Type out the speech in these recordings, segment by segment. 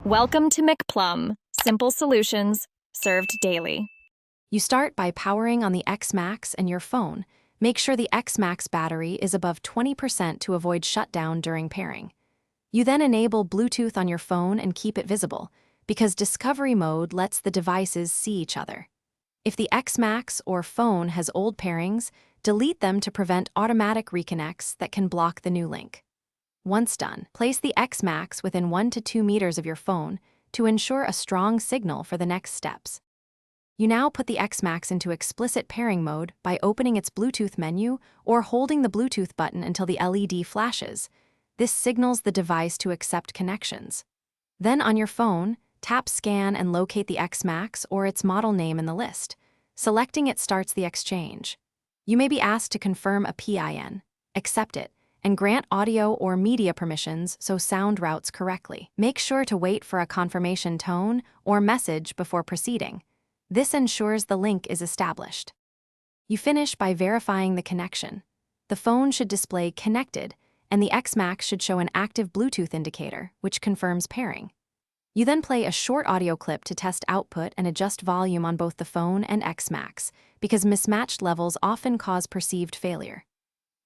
Welcome to McPlum, simple solutions served daily. You start by powering on the XMAX and your phone. Make sure the XMAX battery is above 20% to avoid shutdown during pairing. You then enable Bluetooth on your phone and keep it visible, because Discovery Mode lets the devices see each other. If the XMAX or phone has old pairings, delete them to prevent automatic reconnects that can block the new link. Once done, place the XMAX within 1 to 2 meters of your phone to ensure a strong signal for the next steps. You now put the XMAX into explicit pairing mode by opening its Bluetooth menu or holding the Bluetooth button until the LED flashes. This signals the device to accept connections. Then on your phone, tap Scan and locate the XMAX or its model name in the list. Selecting it starts the exchange. You may be asked to confirm a PIN, accept it, and grant audio or media permissions so sound routes correctly. Make sure to wait for a confirmation tone or message before proceeding. This ensures the link is established. You finish by verifying the connection. The phone should display connected, and the XMAX should show an active Bluetooth indicator, which confirms pairing. You then play a short audio clip to test output and adjust volume on both the phone and XMAX, because mismatched levels often cause perceived failure.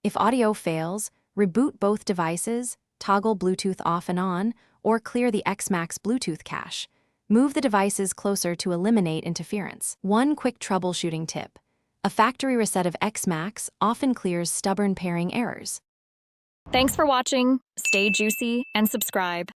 If audio fails, reboot both devices, toggle Bluetooth off and on, or clear the XMAX Bluetooth cache. Move the devices closer to eliminate interference. One quick troubleshooting tip: a factory reset of XMAX often clears stubborn pairing errors. Thanks for watching. Stay juicy and subscribe.